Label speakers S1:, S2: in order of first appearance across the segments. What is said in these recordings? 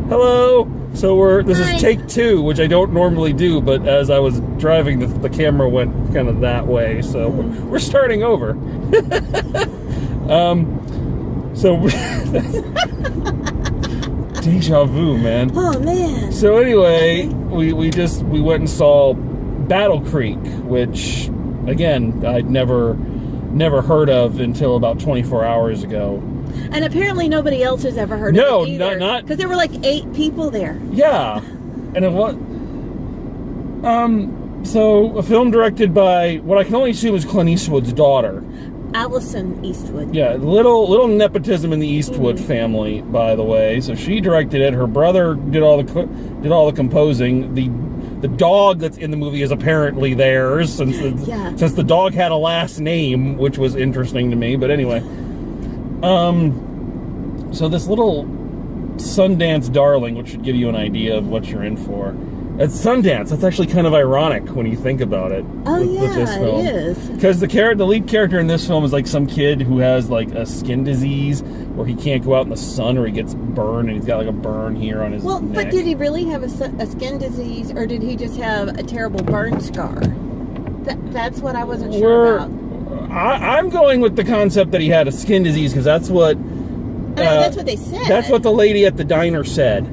S1: Hello. So this is take 2, which I don't normally do, but as I was driving, the camera went kind of that way, so we're starting over. So deja vu, man.
S2: Oh man.
S1: So anyway, we went and saw Battlecreek, which again I'd never heard of until about 24 hours ago.
S2: And apparently nobody else has ever heard of it either.
S1: not
S2: because there were like 8 people there.
S1: Yeah, and it was so a film directed by what I can only assume is Clint Eastwood's daughter,
S2: Allison Eastwood.
S1: Yeah, little nepotism in the Eastwood family, by the way. So she directed it. Her brother did all the composing. The dog that's in the movie is apparently theirs, since the dog had a last name, which was interesting to me. But anyway. So this little Sundance darling, which should give you an idea of what you're in for. It's Sundance. That's actually kind of ironic when you think about it.
S2: With this film. It is.
S1: Because the lead character in this film is like some kid who has like a skin disease where he can't go out in the sun or he gets burned, and he's got like a burn here on his neck.
S2: But did he really have a skin disease, or did he just have a terrible burn scar? That's what I wasn't sure about.
S1: I'm going with the concept that he had a skin disease because that's what...
S2: that's what they said.
S1: That's what the lady at the diner said.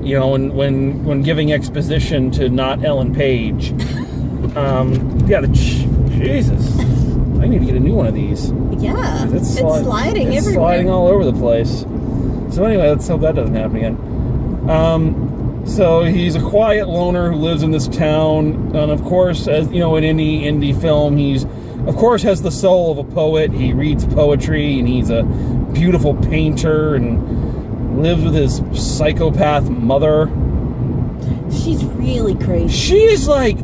S1: You know, when giving exposition to not Ellen Page. Jesus. I need to get a new one of these.
S2: Yeah. It's sliding everywhere.
S1: It's sliding all over the place. So anyway, let's hope that doesn't happen again. So he's a quiet loner who lives in this town. And of course, as you know, in any indie film, he's of course has the soul of a poet. He reads poetry, and he's a beautiful painter, and lives with his psychopath mother.
S2: She's really crazy.
S1: She is like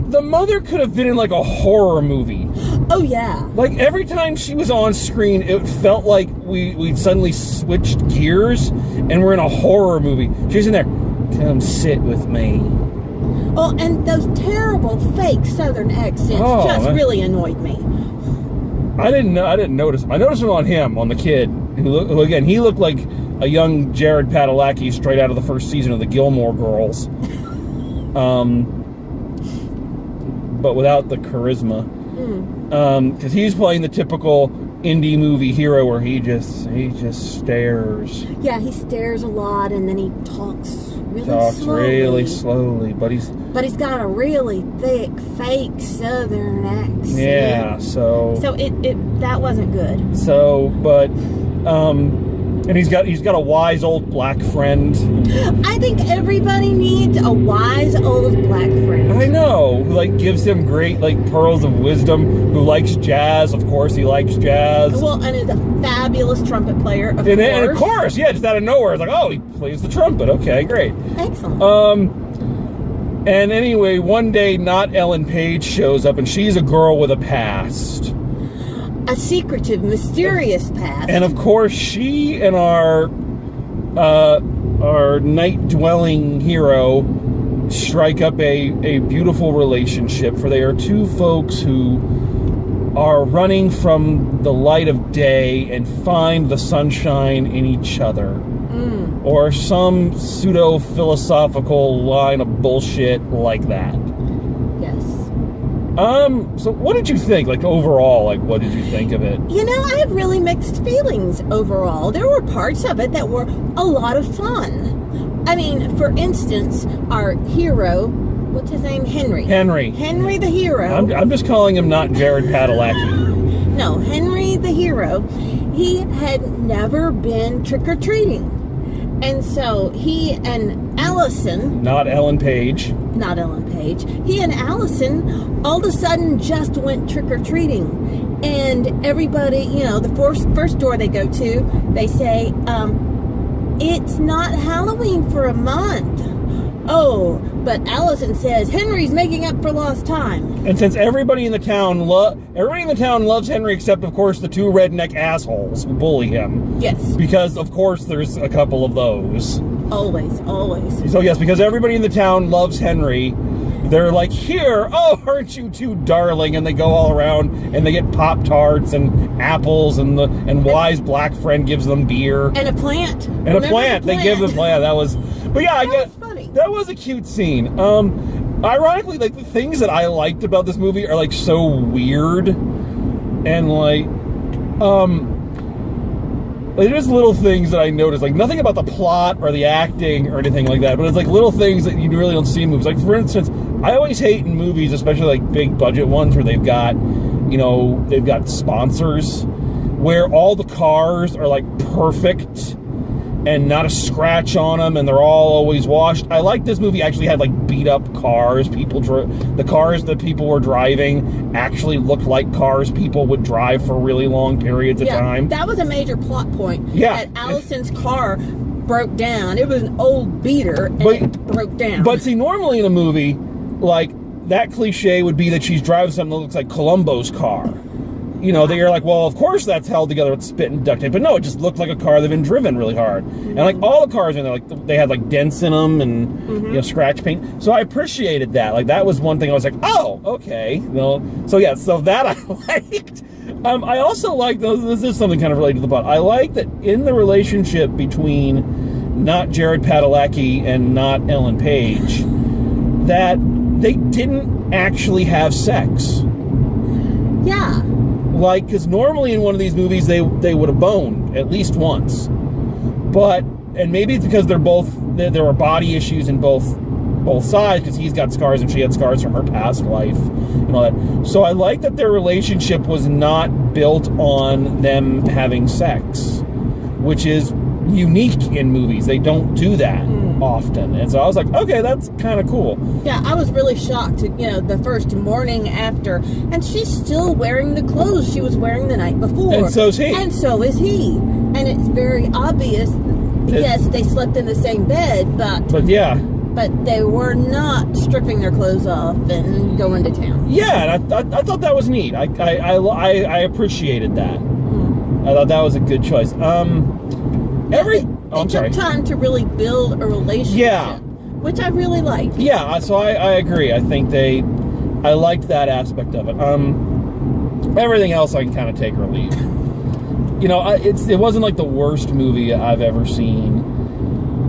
S1: the mother could have been in like a horror movie.
S2: Oh yeah.
S1: Like every time she was on screen, it felt like we'd suddenly switched gears and we're in a horror movie. She's in there. Come sit with me.
S2: Oh, and those terrible fake Southern accents really annoyed me.
S1: I didn't notice them. I noticed them on him, on the kid, who again, he looked like a young Jared Padalecki straight out of the first season of the Gilmore Girls. But without the charisma. Because he's playing the typical indie movie hero where he just stares.
S2: Yeah, he stares a lot, and then he talks
S1: really slowly, but he's
S2: got a really thick, fake Southern accent.
S1: Yeah, so
S2: that wasn't good.
S1: So, but and he's got a wise old black friend.
S2: I think everybody needs a wise old black friend.
S1: I know, who like gives him great like pearls of wisdom. Who likes jazz? Of course, he likes jazz.
S2: Well, and is a fabulous trumpet player. Of course.
S1: And of course, yeah, just out of nowhere, it's like, oh, he plays the trumpet. Okay, great.
S2: Excellent.
S1: And anyway, one day, not Ellen Page shows up, and she's a girl with a past.
S2: A secretive, mysterious past.
S1: And of course, she and our night-dwelling hero strike up a beautiful relationship, for they are two folks who are running from the light of day and find the sunshine in each other. Or some pseudo-philosophical line of bullshit like that.
S2: Yes.
S1: So what did you think? Like, overall, like, what did you think of it?
S2: You know, I have really mixed feelings overall. There were parts of it that were a lot of fun. I mean, for instance, our hero, what's his name? Henry the hero.
S1: I'm just calling him not Jared Padalecki.
S2: No, Henry the hero. He had never been trick-or-treating. And so he and Allison... Not Ellen Page. He and Allison all of a sudden just went trick-or-treating. And everybody, you know, the first door they go to, they say, it's not Halloween for a month. Oh, but Allison says Henry's making up for lost time.
S1: And since everybody in the town loves Henry, except of course the two redneck assholes who bully him.
S2: Yes.
S1: Because of course there's a couple of those.
S2: Always.
S1: So yes, because everybody in the town loves Henry, they're like, here, oh, aren't you too darling? And they go all around and they get Pop-Tarts and apples, and Y's black friend gives them beer.
S2: And a plant.
S1: And a plant. They give them plant. That was, but yeah, that was a cute scene. Ironically, like, the things that I liked about this movie are like so weird, and like there's little things that I noticed, like nothing about the plot or the acting or anything like that, but it's like little things that you really don't see in movies. Like, for instance, I always hate in movies, especially like big budget ones where they've got sponsors, where all the cars are like perfect and not a scratch on them, and they're all always washed. I like this movie actually had like beat up cars. The cars that people were driving actually looked like cars people would drive for really long periods of time. That was
S2: a major plot point.
S1: Yeah.
S2: That Allison's car broke down. It was an old beater, and it broke down.
S1: But see, normally in a movie, like, that cliche would be that she's driving something that looks like Columbo's car. You know, you're like, well, of course that's held together with spit and duct tape. But no, it just looked like a car that had been driven really hard. And like all the cars in there, like they had like dents in them and you know, scratch paint. So I appreciated that. Like, that was one thing I was like, oh, okay. You know, so yeah, so that I liked. I also like, this is something kind of related to the plot. I like that in the relationship between not Jared Padalecki and not Ellen Page, that they didn't actually have sex.
S2: Yeah.
S1: Like, because normally in one of these movies they would have boned at least once, but, and maybe it's because there were body issues in both sides, because he's got scars and she had scars from her past life and all that. So I like that their relationship was not built on them having sex, which is unique in movies. They don't do that often, and so I was like, okay, that's kind of cool.
S2: Yeah, I was really shocked, the first morning after, and she's still wearing the clothes she was wearing the night before.
S1: And so is he.
S2: And so is he. And it's very obvious, yes, they slept in the same bed, but yeah. But they were not stripping their clothes off and going to town.
S1: Yeah, and I thought that was neat. I appreciated that. I thought that was a good choice.
S2: It took time to really build a relationship, which I really liked.
S1: Yeah, so I agree. I think I liked that aspect of it. Everything else I can kind of take or leave. It wasn't like the worst movie I've ever seen.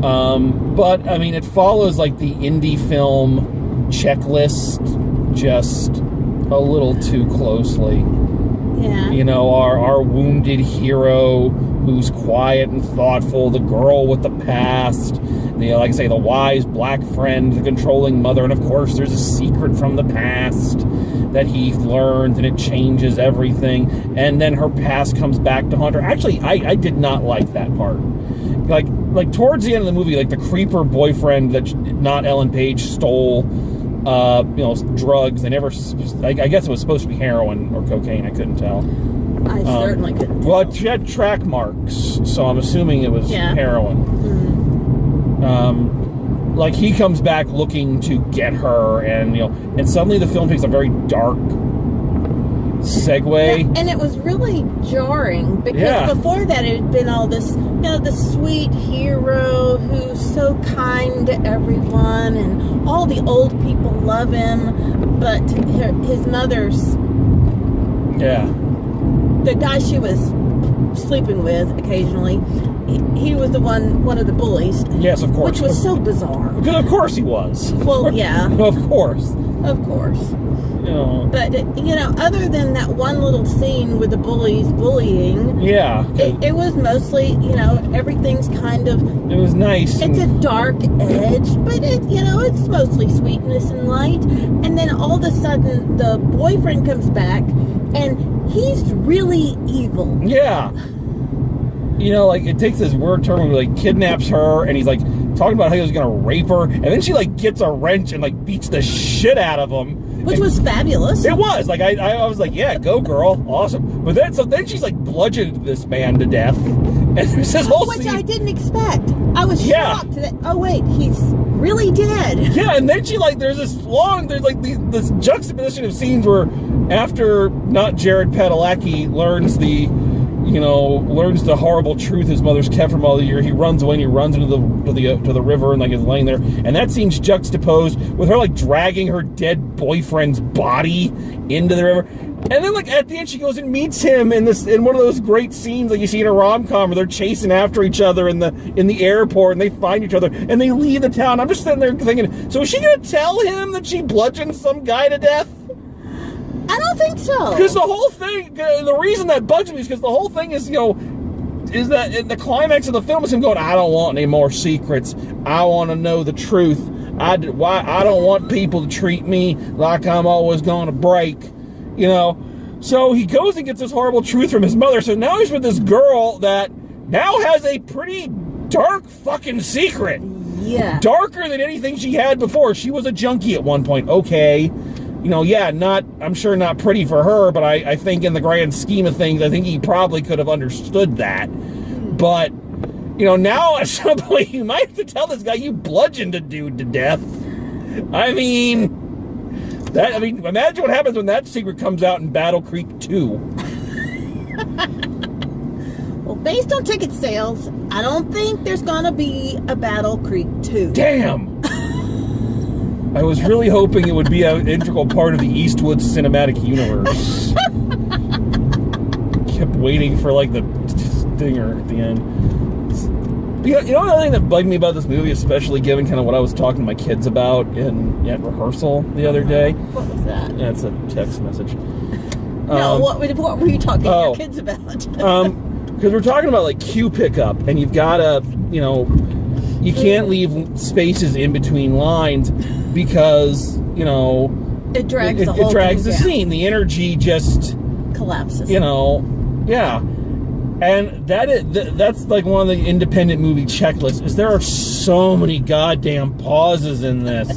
S1: But I mean, it follows like the indie film checklist just a little too closely. Yeah. Our wounded hero who's quiet and thoughtful, the girl with the past, like I say, the wise black friend, the controlling mother, and of course there's a secret from the past that he learns, and it changes everything, and then her past comes back to haunt her. Actually, I did not like that part. Like towards the end of the movie, like the creeper boyfriend that not Ellen Page stole drugs. They never, I guess it was supposed to be heroin or cocaine, I couldn't tell.
S2: I certainly couldn't tell.
S1: Well, she had track marks, so I'm assuming it was heroin. Like, he comes back looking to get her, and suddenly the film takes a very dark segue.
S2: Yeah, and it was really jarring, because before that it had been all this, the sweet hero who's so kind to everyone, and all the old people love him, but his mother's...
S1: Yeah.
S2: The guy she was sleeping with occasionally, he was one of the bullies.
S1: Yes, of course.
S2: Which was so bizarre.
S1: Because of course he was.
S2: Well, yeah.
S1: Of course.
S2: Of course. But, other than that one little scene with the bullies bullying, it was mostly, everything's kind of...
S1: It was nice.
S2: It's a dark edge, but it's mostly sweetness and light. And then all of a sudden, the boyfriend comes back, and he's really evil.
S1: Yeah. It takes this weird turn where he, kidnaps her, and he's, talking about how he was going to rape her, and then she, gets a wrench and, beats the shit out of him.
S2: Which was fabulous.
S1: It was. I was like, yeah, go, girl. Awesome. But then she's, bludgeoned this man to death. And there's this whole
S2: Which
S1: scene.
S2: I didn't expect. I was shocked that, oh, wait, he's really dead.
S1: Yeah, and then there's this juxtaposition of scenes where after not Jared Padalecki learns the learns the horrible truth his mother's kept from all the year. He runs away and he runs into the river and like is laying there. And that scene's juxtaposed with her like dragging her dead boyfriend's body into the river. And then like at the end she goes and meets him in one of those great scenes like you see in a rom-com where they're chasing after each other in the airport and they find each other and they leave the town. I'm just sitting there thinking, so is she gonna tell him that she bludgeoned some guy to death?
S2: I don't think so.
S1: Because the whole thing, the reason that bugs me is because the whole thing is, is that the climax of the film is him going, I don't want any more secrets. I want to know the truth. I don't want people to treat me like I'm always going to break, So he goes and gets this horrible truth from his mother. So now he's with this girl that now has a pretty dark fucking secret.
S2: Yeah.
S1: Darker than anything she had before. She was a junkie at one point. Okay. I'm sure not pretty for her, but I think in the grand scheme of things, I think he probably could have understood that. But, now at some point, you might have to tell this guy you bludgeoned a dude to death. Imagine what happens when that secret comes out in Battlecreek 2.
S2: Well, based on ticket sales, I don't think there's going to be a Battlecreek 2.
S1: Damn! I was really hoping it would be an integral part of the Eastwood cinematic universe. Kept waiting for like the stinger at the end. Another thing that bugged me about this movie, especially given kind of what I was talking to my kids about at rehearsal the other day.
S2: What was that?
S1: Yeah, it's a text message.
S2: No, what were you talking to your kids about?
S1: Because we're talking about like cue pickup, and you've got to, you can't leave spaces in between lines because,
S2: it drags
S1: the scene. The energy just
S2: collapses.
S1: Yeah. And that's like one of the independent movie checklists is there are so many goddamn pauses in this.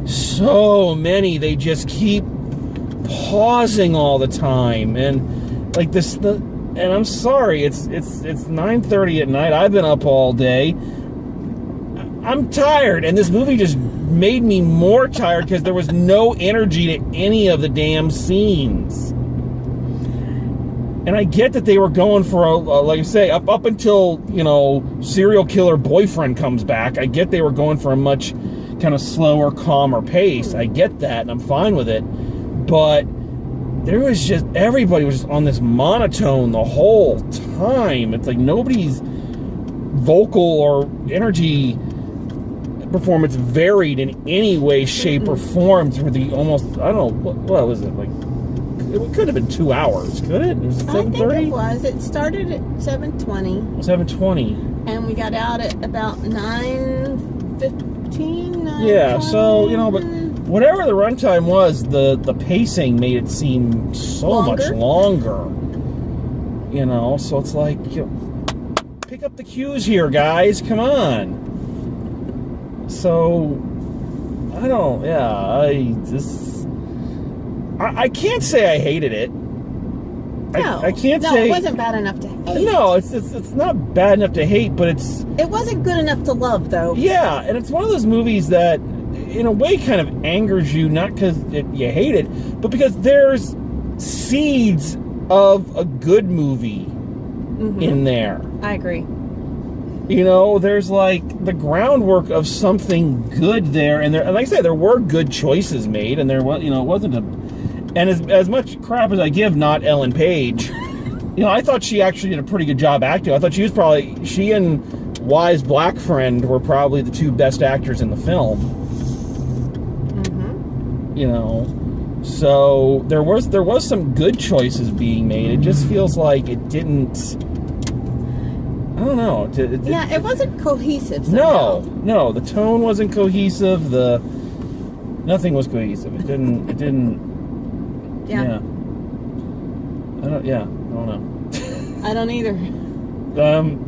S1: So many. They just keep pausing all the time. And like and I'm sorry, it's 9:30 at night. I've been up all day. I'm tired, and this movie just made me more tired because there was no energy to any of the damn scenes. And I get that they were going for like I say, up until serial killer boyfriend comes back. I get they were going for a much kind of slower, calmer pace. I get that, and I'm fine with it. But everybody was just on this monotone the whole time. It's like nobody's vocal or energy performance varied in any way, shape, or form through the almost, I don't know, what was it, like, it could have been 2 hours, could it? Was it 7:30?
S2: I think it was. It started at 7:20.
S1: 7:20.
S2: And we got out at about 9:15,
S1: Yeah, so, but whatever the runtime was, the pacing made it seem so much longer. So it's like, pick up the cues here, guys. Come on. So, I can't say I hated it.
S2: No,
S1: I can't say
S2: it wasn't bad enough to hate.
S1: No, it's not bad enough to hate, but it
S2: wasn't good enough to love, though.
S1: Yeah, and it's one of those movies that, in a way, kind of angers you, not because you hate it, but because there's seeds of a good movie in there.
S2: I agree.
S1: There's like the groundwork of something good there, and like I said, there were good choices made, and there was, it wasn't and as much crap as I give not Ellen Page, I thought she actually did a pretty good job acting. I thought she and Wise Black Friend were probably the two best actors in the film. So there was some good choices being made. It just feels like it didn't. I don't know.
S2: It wasn't cohesive.
S1: Somehow. No, the tone wasn't cohesive. Nothing was cohesive. It didn't. Yeah. I don't know.
S2: I don't either.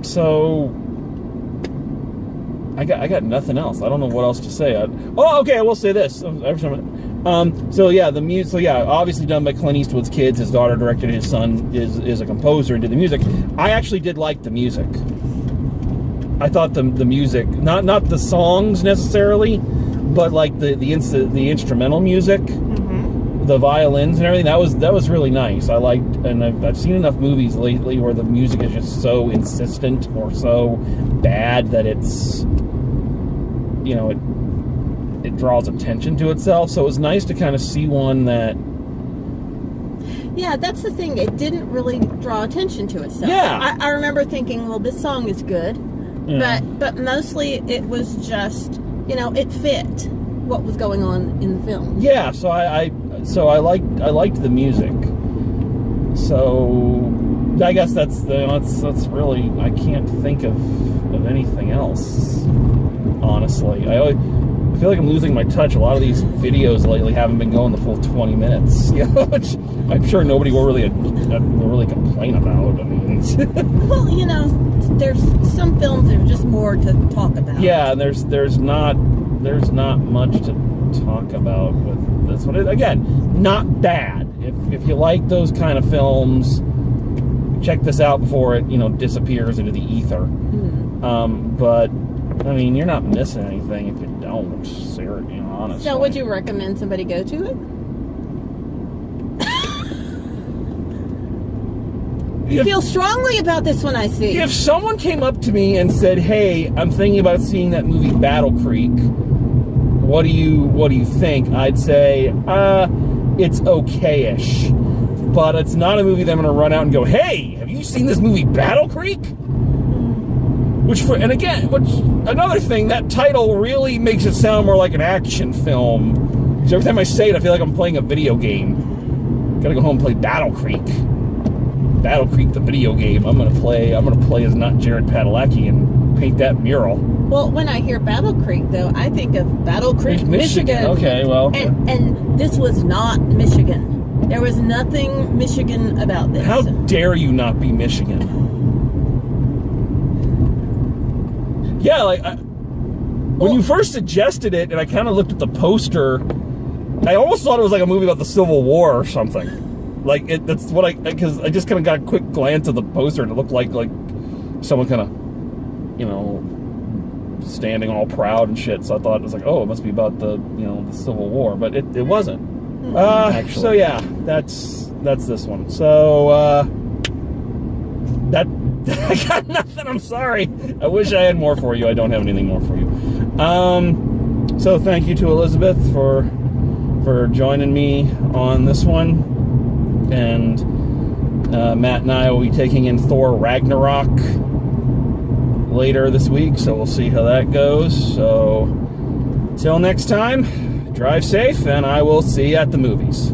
S1: So I got nothing else. I don't know what else to say. Okay, I will say this. The music. So yeah, obviously done by Clint Eastwood's kids. His daughter directed. His son is a composer and did the music. I actually did like the music. I thought the music, not the songs necessarily, but like the instrumental music the violins and everything, that was really nice. I liked, and I've seen enough movies lately where the music is just so insistent or so bad that it's, you know, it draws attention to itself. So it was nice to kind of see one that...
S2: Yeah, that's the thing. It didn't really draw attention to itself.
S1: Yeah.
S2: I remember thinking, well, this song is good, but mostly it was just, you know, it fit what was going on in the film.
S1: Yeah, so I liked the music. So I guess that's really, I can't think of anything else, honestly. I feel like I'm losing my touch. A lot of these videos lately haven't been going the full 20 minutes, you know, which I'm sure nobody will really complain about. I mean,
S2: well, you know, there's some films that are just more to talk about.
S1: Yeah, and there's not much to talk about with this one. Again, not bad. If you like those kind of films, check this out before it, you know, disappears into the ether. Mm-hmm. But I mean, you're not missing anything if you don't. Seriously, honestly.
S2: So, would you recommend somebody go to it? You feel strongly about this one, I see.
S1: If someone came up to me and said, "Hey, I'm thinking about seeing that movie Battlecreek. What do you think?" I'd say, it's okay-ish, but it's not a movie that I'm going to run out and go, "Hey, have you seen this movie Battlecreek?" Another thing, that title really makes it sound more like an action film. Because every time I say it, I feel like I'm playing a video game. Gotta go home and play Battlecreek. Battlecreek, the video game. I'm gonna play as not Jared Padalecki and paint that mural.
S2: Well, when I hear Battlecreek, though, I think of Battlecreek, Michigan.
S1: Okay, well.
S2: And this was not Michigan. There was nothing Michigan about this.
S1: How dare you not be Michigan? Yeah, like, when you first suggested it, and I kind of looked at the poster, I almost thought it was like a movie about the Civil War or something. Like, that's what because I just kind of got a quick glance at the poster, and it looked like someone kind of, you know, standing all proud and shit. So I thought it was like, oh, it must be about the Civil War, but it wasn't. Actually. So yeah, that's this one. So that I got nothing. I'm sorry. I wish I had more for you. I don't have anything more for you. So thank you to Elizabeth for joining me on this one. And Matt and I will be taking in Thor Ragnarok later this week, so we'll see how that goes. So, till next time, drive safe, and I will see you at the movies.